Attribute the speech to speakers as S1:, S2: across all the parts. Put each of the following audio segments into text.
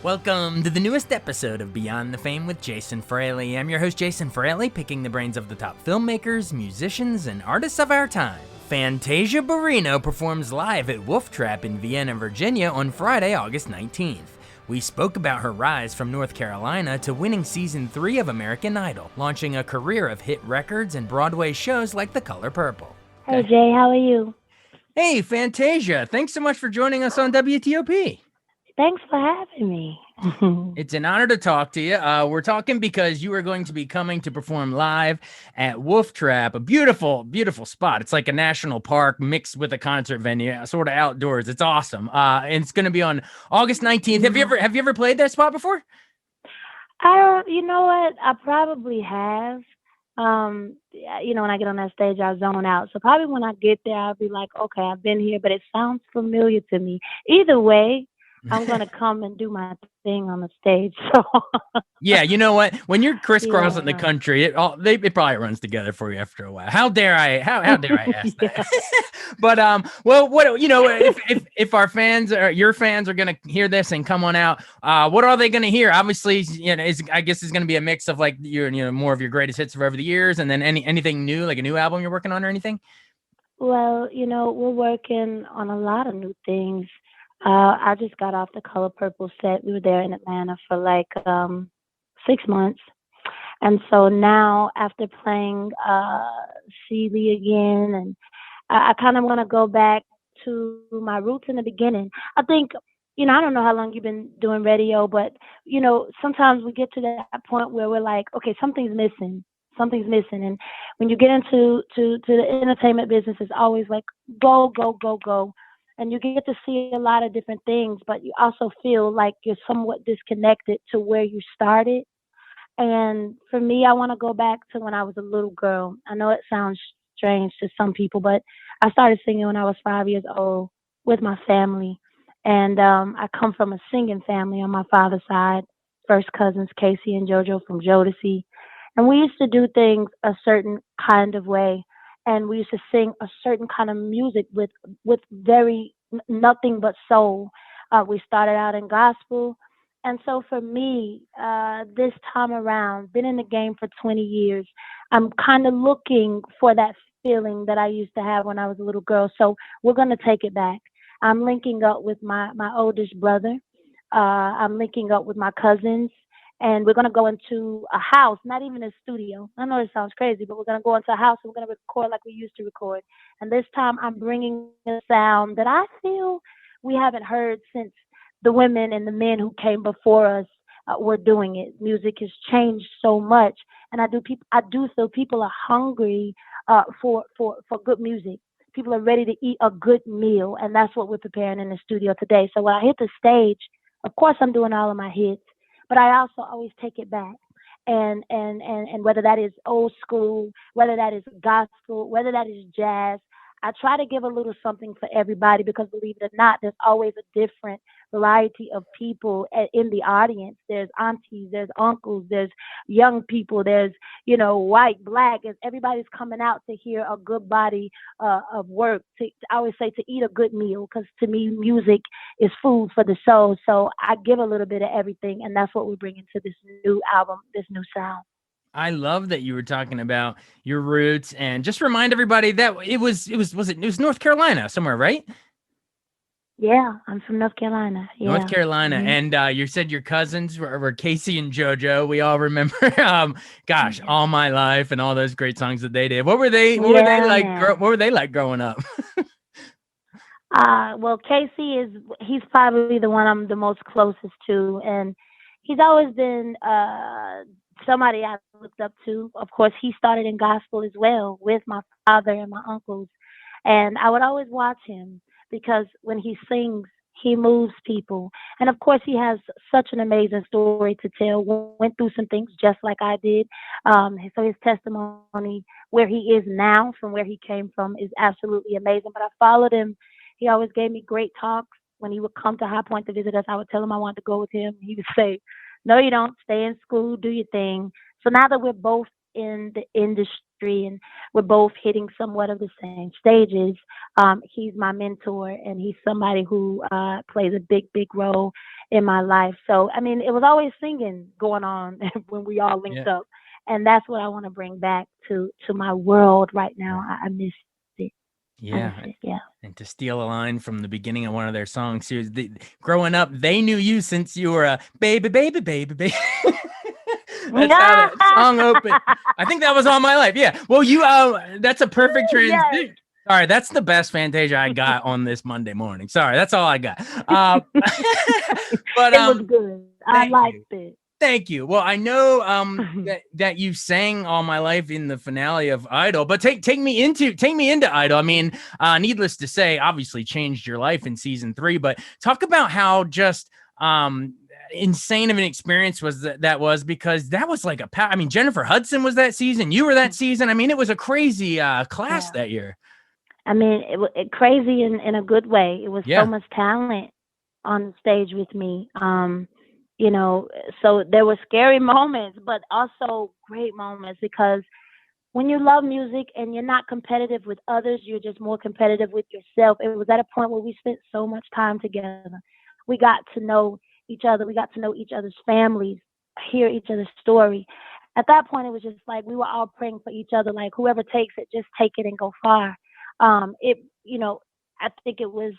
S1: Welcome to the newest episode of Beyond the Fame with Jason Fraley. I'm your host, Jason Fraley, picking the brains of the top filmmakers, musicians, and artists of our time. Fantasia Barrino performs live at Wolf Trap in Vienna, Virginia on Friday, August 19th. We spoke about her rise from North Carolina to winning season 3 of American Idol, launching a career of hit records and Broadway shows like The Color Purple.
S2: Hey Jay, how are you?
S1: Hey, Fantasia, thanks so much for joining us on WTOP.
S2: Thanks for having me.
S1: It's an honor to talk to you. We're talking because you are going to be coming to perform live at Wolf Trap, a beautiful, beautiful spot. It's like a national park mixed with a concert venue, sort of outdoors. It's awesome. And it's going to be on August 19th. Have you ever played that spot before?
S2: You know what? I probably have. When I get on that stage, I zone out. So probably when I get there, I'll be like, okay, I've been here, but it sounds familiar to me. Either way, I'm going to come and do my thing on the stage. So
S1: yeah, you know what? When you're crisscrossing the country, it probably runs together for you after a while. How dare I ask that? But if our fans or your fans are going to hear this and come on out, what are they going to hear? Obviously, I guess it's going to be a mix of like more of your greatest hits of over the years, and then anything new, like a new album you're working on or anything.
S2: Well, we're working on a lot of new things. I just got off the Color Purple set. We were there in Atlanta for like 6 months. And so now after playing Seeley again, and I kind of want to go back to my roots in the beginning. I think, I don't know how long you've been doing radio, but, sometimes we get to that point where we're like, okay, something's missing. And when you get into the entertainment business, it's always like, go, go, go, go. And you get to see a lot of different things, but you also feel like you're somewhat disconnected to where you started. And for me, I want to go back to when I was a little girl. I know it sounds strange to some people, but I started singing when I was 5 years old with my family. And I come from a singing family on my father's side, first cousins Casey and JoJo from Jodeci. And we used to do things a certain kind of way. And we used to sing a certain kind of music with very nothing but soul. We started out in gospel. And so for me, this time around, been in the game for 20 years, I'm kind of looking for that feeling that I used to have when I was a little girl. So we're going to take it back. I'm linking up with my oldest brother. I'm linking up with my cousins. And we're going to go into a house, not even a studio. I know it sounds crazy, but we're going to go into a house and we're going to record like we used to record. And this time I'm bringing a sound that I feel we haven't heard since the women and the men who came before us were doing it. Music has changed so much. And I do feel people are hungry for good music. People are ready to eat a good meal. And that's what we're preparing in the studio today. So when I hit the stage, of course I'm doing all of my hits. But I also always take it back. And whether that is old school, whether that is gospel, whether that is jazz, I try to give a little something for everybody because believe it or not, there's always a different variety of people in the audience. There's aunties, there's uncles, there's young people, there's, white, black, and everybody's coming out to hear a good body of work. I always say to eat a good meal because to me, music is food for the soul. So I give a little bit of everything, and that's what we're bringing to this new album, this new sound.
S1: I love that you were talking about your roots, and just remind everybody that it was North Carolina somewhere, right?
S2: Yeah, I'm from North Carolina. Yeah.
S1: North Carolina. Mm-hmm. And you said your cousins were Casey and JoJo. We all remember, All My Life and all those great songs that they did. What were they like growing up?
S2: Well, Casey he's probably the one I'm the most closest to, and he's always been somebody I looked up to. Of course, he started in gospel as well with my father and my uncles. And I would always watch him because when he sings, he moves people. And of course, he has such an amazing story to tell, went through some things just like I did. So his testimony, where he is now from where he came from, is absolutely amazing. But I followed him. He always gave me great talks. When he would come to High Point to visit us, I would tell him I wanted to go with him. He would say, no, you don't. Stay in school, do your thing. So now that we're both in the industry, industry, and we're both hitting somewhat of the same stages. He's my mentor, and he's somebody who plays a big role in my life. So, I mean, it was always singing going on when we all linked
S1: Yeah.
S2: up, and that's what I want to bring back to my world right now.
S1: Right.
S2: I miss it. I miss
S1: Yeah.
S2: it. Yeah.
S1: And to steal a line from the beginning of one of their songs, growing up, they knew you since you were a baby, baby, baby, baby. That's how that song opened. I think that was All My Life. Yeah. Well, that's a perfect
S2: Yes.
S1: transition. All right, that's the best Fantasia I got on this Monday morning. Sorry, that's all I got. Uh, but
S2: It was good. I
S1: thank
S2: liked
S1: you.
S2: it.
S1: Thank you. Well, I know that you sang All My Life in the finale of Idol, but take me into Idol. I mean, needless to say, obviously changed your life in season 3, but talk about how just insane of an experience that was, because that was like I mean, Jennifer Hudson was that season, you were that season. I mean, it was a crazy class
S2: Yeah.
S1: that year.
S2: I mean, crazy in a good way. It was so
S1: Yeah.
S2: much talent on the stage with me. You know, so there were scary moments, but also great moments because when you love music and you're not competitive with others, you're just more competitive with yourself. It was at a point where we spent so much time together. We got to know each other. We got to know each other's families, hear each other's story. At that point, it was just like we were all praying for each other. Like whoever takes it, just take it and go far. It, you know, I think it was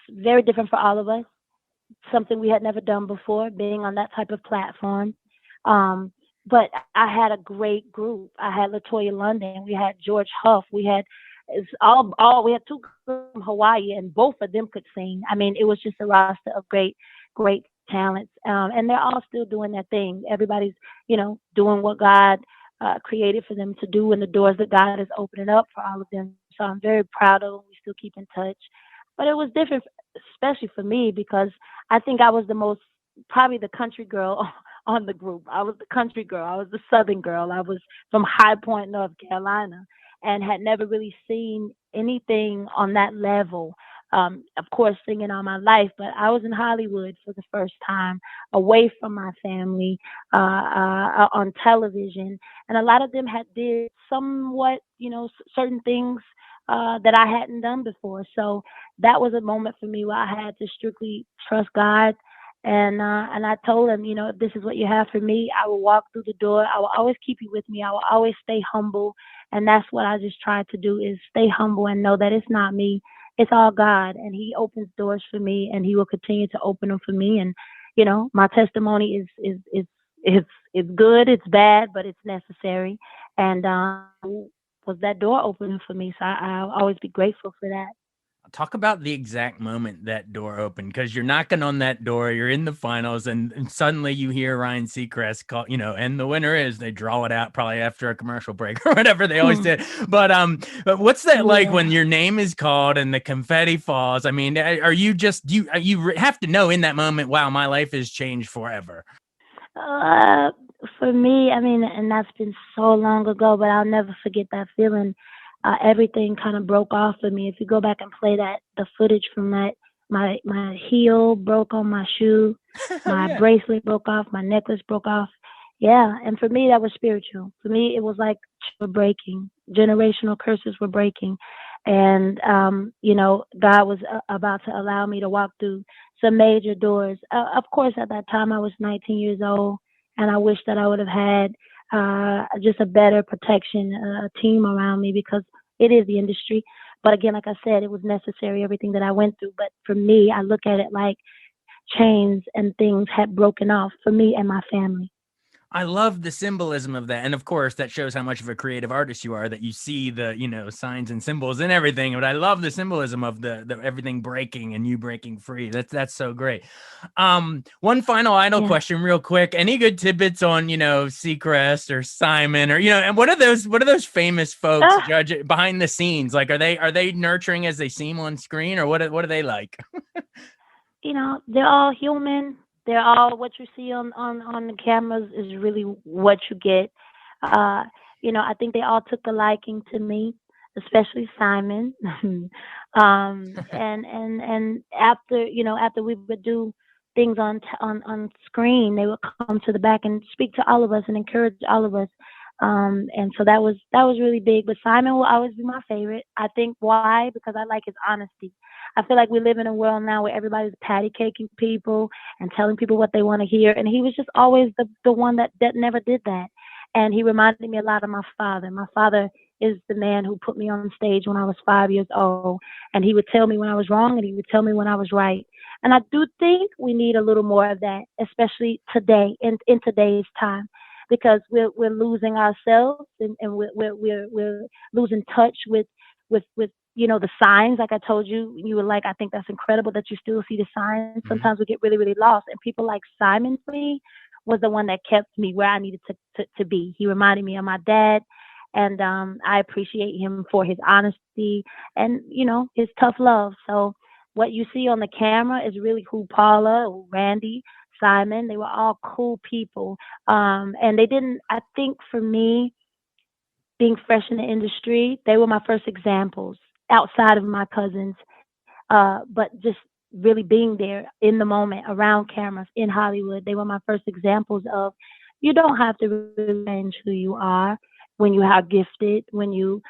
S2: very different for all of us, something we had never done before, being on that type of platform. Um, but I had a great group. I had Latoya London, we had George Huff, we had we had two girls from Hawaii, and both of them could sing. I mean, it was just a roster of great talents, and they're all still doing their thing. Everybody's, doing what God created for them to do, and the doors that God is opening up for all of them. So I'm very proud of them. We still keep in touch. But it was different, especially for me, because I think I was the most, probably the country girl on the group. I was the country girl. I was the Southern girl. I was from High Point, North Carolina, and had never really seen anything on that level. Of course, singing all my life, but I was in Hollywood for the first time, away from my family, on television, and a lot of them had did somewhat, certain things that I hadn't done before. So that was a moment for me where I had to strictly trust God. And I told him, if this is what you have for me, I will walk through the door. I will always keep you with me. I will always stay humble. And that's what I just tried to do, is stay humble and know that it's not me. It's all God. And he opens doors for me, and he will continue to open them for me. And, my testimony is good, it's bad, but it's necessary. And was that door opening for me. So I'll always be grateful for that.
S1: Talk about the exact moment that door opened, because you're knocking on that door, you're in the finals, and suddenly you hear Ryan Seacrest call, and the winner is, they draw it out probably after a commercial break or whatever they always
S2: Hmm.
S1: did. But what's that like when
S2: Yeah.
S1: your name is called and the confetti falls? I mean, are you just, you have to know in that moment, wow, my life has changed forever.
S2: Uh, for me, I mean, and that's been so long ago, but I'll never forget that feeling. Everything kind of broke off for me. If you go back and play the footage from that, my heel broke on my shoe,
S1: Oh
S2: my
S1: yeah.
S2: bracelet broke off, my necklace broke off. Yeah, and for me that was spiritual. For me, it was like were breaking, generational curses were breaking, and God was about to allow me to walk through some major doors. Of course, at that time I was 19 years old, and I wish that I would have had just a better protection, team around me, because it is the industry. But again, like I said, it was necessary, everything that I went through. But for me, I look at it like chains and things had broken off for me and my family.
S1: I love the symbolism of that. And of course, that shows how much of a creative artist you are, that you see the, signs and symbols and everything. But I love the symbolism of the everything breaking and you breaking free. That's so great. One final idle
S2: Yeah.
S1: question real quick. Any good tidbits on, Seacrest or Simon, or, and what are those famous folks
S2: Uh,
S1: judge behind the scenes? Like, are they nurturing as they seem on screen, or what are they like?
S2: they're all human. They're all, what you see on the cameras is really what you get. Uh, I think they all took a liking to me, especially Simon. And after we would do things on screen, they would come to the back and speak to all of us and encourage all of us. And so that was really big. But Simon will always be my favorite. I think why? Because I like his honesty. I feel like we live in a world now where everybody's patty caking people and telling people what they want to hear. And he was just always the one that never did that. And he reminded me a lot of my father. My father is the man who put me on stage when I was 5 years old. And he would tell me when I was wrong and he would tell me when I was right. And I do think we need a little more of that, especially today, in today's time, because we're losing ourselves, and we're losing touch with the signs. Like I told you, you were like, I think that's incredible that you still see the signs.
S1: Mhm.
S2: Sometimes we get really lost, and people like Simon for me was the one that kept me where I needed to be. He reminded me of my dad, and I appreciate him for his honesty and his tough love. So what you see on the camera is really who Paula, who Randy, Simon, they were all cool people. And they didn't, I think for me, being fresh in the industry, they were my first examples outside of my cousins. But just really being there in the moment around cameras in Hollywood, they were my first examples of you don't have to really change who you are when you are gifted, when you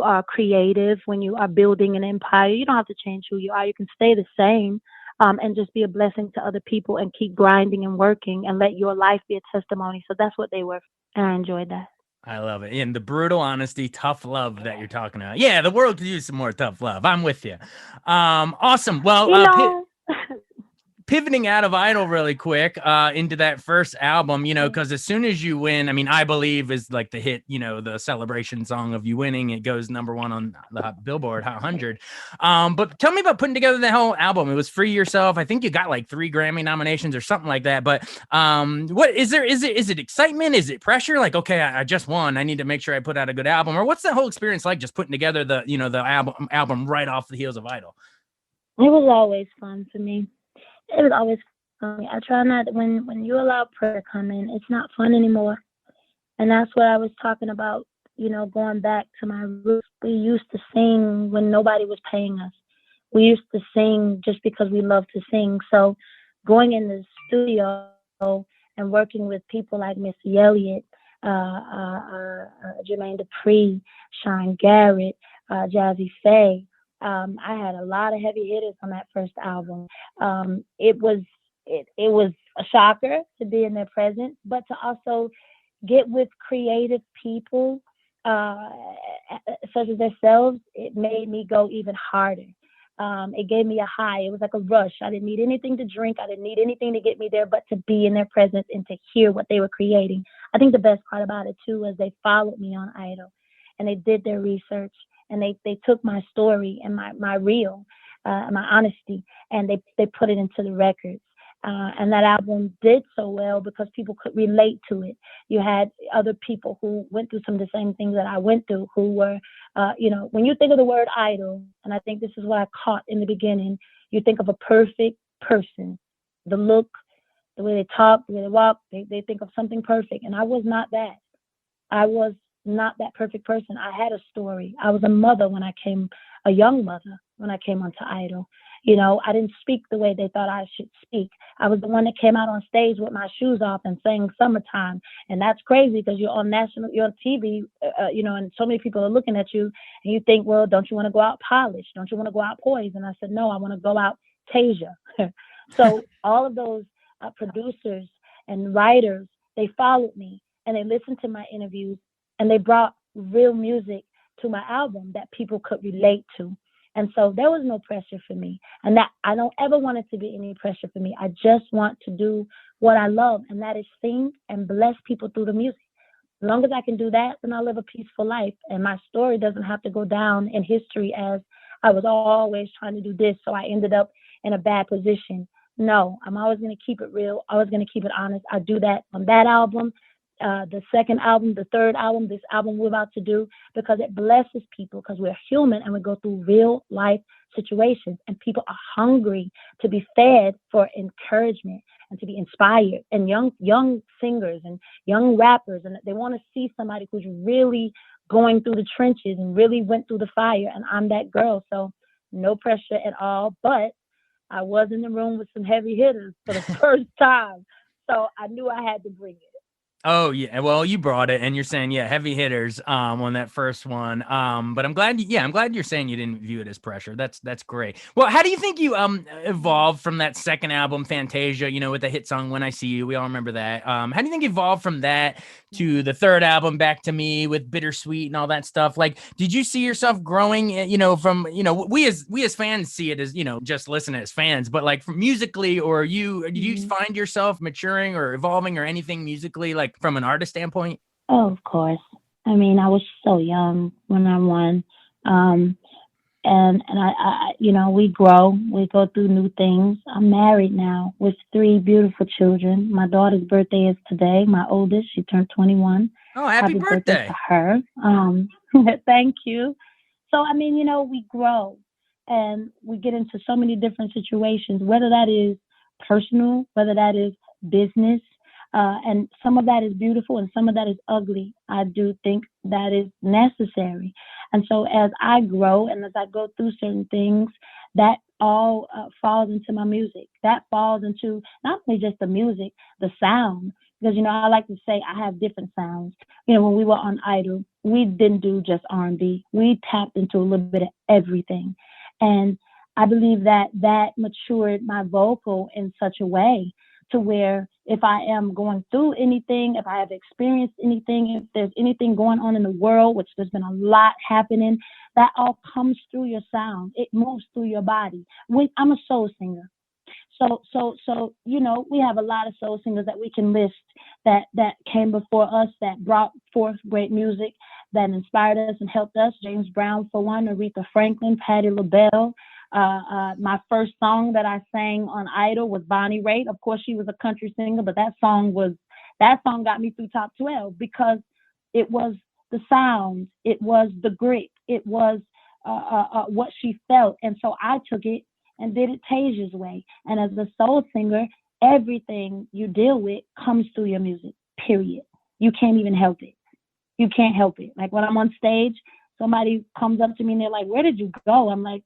S2: are creative, when you are building an empire. You don't have to change who you are. You can stay the same. And just be a blessing to other people and keep grinding and working and let your life be a testimony. So that's what they were. And I enjoyed that.
S1: I love it. And the brutal honesty, tough love that you're talking about. Yeah, the world could use some more tough love. I'm with you. Awesome. Well,
S2: You know,
S1: pivoting out of Idol really quick into that first album, because as soon as you win, I mean, I Believe is like the hit, the celebration song of you winning. It goes number 1 on the Billboard Hot 100. But tell me about putting together the whole album. It was Free Yourself. I think you got like 3 Grammy nominations or something like that. But what is it excitement? Is it pressure? Like, okay, I just won. I need to make sure I put out a good album. Or what's the whole experience like just putting together the album right off the heels of Idol?
S2: it was always fun for me. It was always fun. I try not when you allow prayer to come in, it's not fun anymore. And that's what I was talking about, going back to my roots. We used to sing when nobody was paying us. We used to sing just because we love to sing. So going in the studio and working with people like Missy Elliott, Jermaine Dupri, Sean Garrett, Jazzy Faye. I had a lot of heavy hitters on that first album. It was a shocker to be in their presence, but to also get with creative people uh, such as themselves, it made me go even harder. It gave me a high. It was like a rush. I didn't need anything to drink. I didn't need anything to get me there, but to be in their presence and to hear what they were creating. I think the best part about it too is they followed me on Idol, and they did their research, and they took my story and my real, my honesty, and they put it into the records. And that album did so well because people could relate to it. You had other people who went through some of the same things that I went through, who were, when you think of the word idol, and I think this is what I caught in the beginning, you think of a perfect person, the look, the way they talk, the way they walk, they think of something perfect. And I was not that. I was not that perfect person. I had a story. I was a mother when I came, a young mother when I came onto Idol. I didn't speak the way they thought I should speak. I was the one that came out on stage with my shoes off and sang "Summertime," and that's crazy because you're on TV, and so many people are looking at you, and you think, well, don't you want to go out polished? Don't you want to go out poised? And I said, no, I want to go out Tasia. So all of those producers and writers, they followed me and they listened to my interviews and they brought real music to my album that people could relate to. And so there was no pressure for me. And that I don't ever want it to be any pressure for me. I just want to do what I love, and that is sing and bless people through the music. As long as I can do that, then I'll live a peaceful life. And my story doesn't have to go down in history as I was always trying to do this, so I ended up in a bad position. No, I'm always going to keep it real, always going to keep it honest. I do that on that album, the second album, the third album, this album we're about to do, because it blesses people because we're human and we go through real life situations and people are hungry to be fed for encouragement and to be inspired, and young singers and young rappers, and they want to see somebody who's really going through the trenches and really went through the fire, and I'm that girl. So no pressure at all, but I was in the room with some heavy hitters for the first time, so I knew I had to bring it.
S1: Oh yeah, well you brought it, and you're saying yeah, heavy hitters on that first one. But I'm glad you're saying you didn't view it as pressure. That's great. Well, how do you think you evolved from that second album, Fantasia? You know, with the hit song "When I See You," we all remember that. How do you think you evolved from that to the third album, Back to Me, with Bittersweet and all that stuff? Like, did you see yourself growing? You know, from we as fans see it as just listen as fans, but like from musically, or did you
S2: Mhm.
S1: find yourself maturing or evolving or anything musically, like from an artist standpoint?
S2: Oh, of course. I mean, I was so young when I won. Um, and we grow, we go through new things. I'm married now with three beautiful children. My daughter's birthday is today. My oldest, she turned 21.
S1: Oh, happy
S2: Happy birthday to
S1: birthday.
S2: her. Thank you. So, I mean, we grow and we get into so many different situations, whether that is personal, whether that is business. And some of that is beautiful and some of that is ugly. I do think that is necessary. And so, as I grow and as I go through certain things, that all falls into my music. That falls into not only just the music, the sound. Because I like to say I have different sounds. When we were on Idol, we didn't do just R&B. We tapped into a little bit of everything, and I believe that matured my vocal in such a way to where if I am going through anything, if I have experienced anything, if there's anything going on in the world, which there's been a lot happening, that all comes through your sound. It moves through your body. I'm a soul singer. So, we have a lot of soul singers that we can list that came before us, that brought forth great music, that inspired us and helped us. James Brown, for one, Aretha Franklin, Patti LaBelle. My first song that I sang on Idol was Bonnie Raitt. Of course, she was a country singer, but that song got me through top 12 because it was the sound, it was the grit, it was what she felt, and so I took it and did it Tasia's way. And as a soul singer, everything you deal with comes through your music. Period. You can't even help it. You can't help it. Like when I'm on stage, somebody comes up to me and they're like, "Where did you go?" I'm like,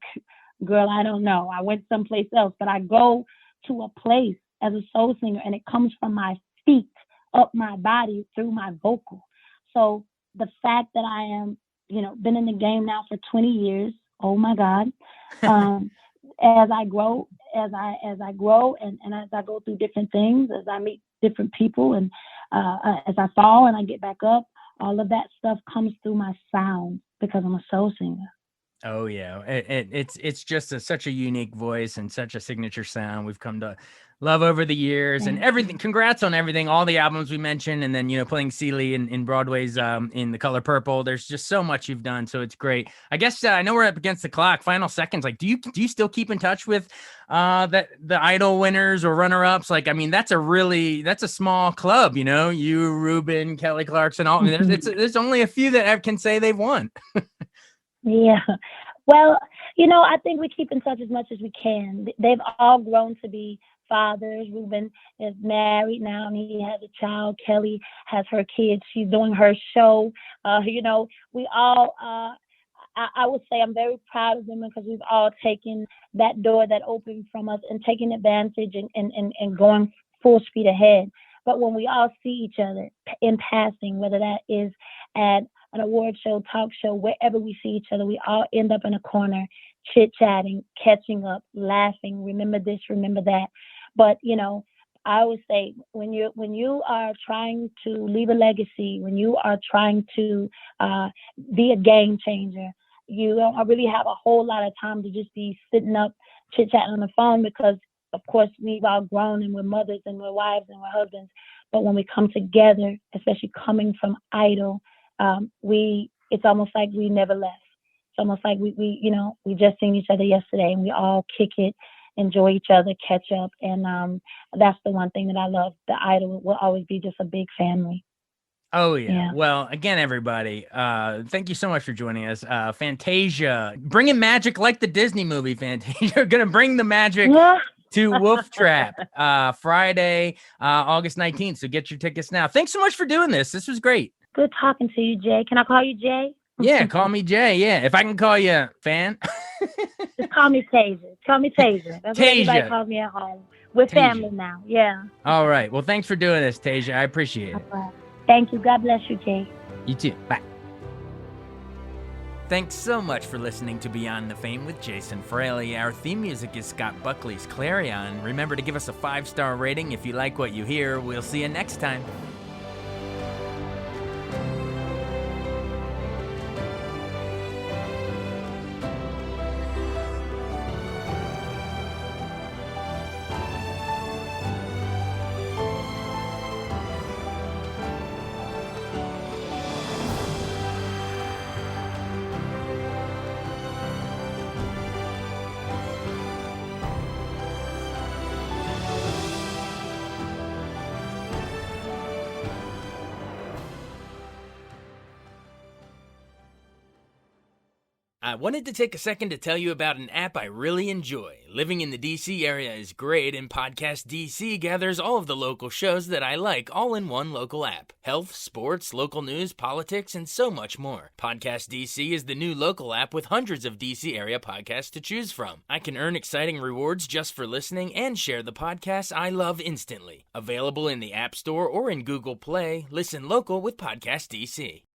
S2: "Girl, I don't know. I went someplace else." But I go to a place as a soul singer and it comes from my feet up my body through my vocal. So the fact that I am, been in the game now for 20 years, oh my God. Um, as I grow, as I grow and as I go through different things, as I meet different people and as I fall and I get back up, all of that stuff comes through my sound because I'm a soul singer.
S1: Oh yeah, it's just such a unique voice and such a signature sound we've come to love over the years, and
S2: Thank
S1: everything.
S2: you.
S1: Congrats on everything, all the albums we mentioned, and then playing Seeley in Broadway's in The Color Purple. There's just so much you've done, so it's great. I guess I know we're up against the clock. Final seconds. Like, do you still keep in touch with that the Idol winners or runner ups? Like, I mean, that's a small club. You, Ruben, Kelly Clarkson, all. I mean, there's only a few that can say they've won.
S2: Yeah. Well, I think we keep in touch as much as we can. They've all grown to be fathers. Ruben is married now and he has a child. Kelly has her kids. She's doing her show. We all, I would say I'm very proud of them because we've all taken that door that opened from us and taken advantage and going full speed ahead. But when we all see each other in passing, whether that is at an award show, talk show, wherever we see each other, we all end up in a corner, chit chatting, catching up, laughing. Remember this, remember that. But I always say when you are trying to leave a legacy, when you are trying to be a game changer, you don't really have a whole lot of time to just be sitting up chit chatting on the phone because of course we've all grown and we're mothers and we're wives and we're husbands. But when we come together, especially coming from Idol, we it's almost like we never left. It's almost like we just seen each other yesterday and we all kick it, enjoy each other, catch up, and that's the one thing that I love. The Idol will always be just a big family.
S1: Oh yeah.
S2: Yeah.
S1: Well, again, everybody, thank you so much for joining us. Fantasia, bringing magic like the Disney movie. Fantasia, gonna bring the magic to Wolf Trap Friday, August 19th. So get your tickets now. Thanks so much for doing this. This was great.
S2: Good talking to you, Jay. Can I call you Jay?
S1: Yeah, call me Jay. Yeah, if I can call you Fan.
S2: Just call me Tasia. Call me Tasia. That's what everybody
S1: Tasia.
S2: calls me at home. We're
S1: Tasia.
S2: family now. Yeah.
S1: All right. Well, thanks for doing this, Tasia. I appreciate it.
S2: Okay. Thank you. God bless you, Jay.
S1: You too. Bye. Thanks so much for listening to Beyond the Fame with Jason Fraley. Our theme music is Scott Buckley's Clarion. Remember to give us a 5-star rating if you like what you hear. We'll see you next time. I wanted to take a second to tell you about an app I really enjoy. Living in the DC area is great, and Podcast DC gathers all of the local shows that I like all in one local app. Health, sports, local news, politics, and so much more. Podcast DC is the new local app with hundreds of DC area podcasts to choose from. I can earn exciting rewards just for listening and share the podcasts I love instantly. Available in the App Store or in Google Play, listen local with Podcast DC.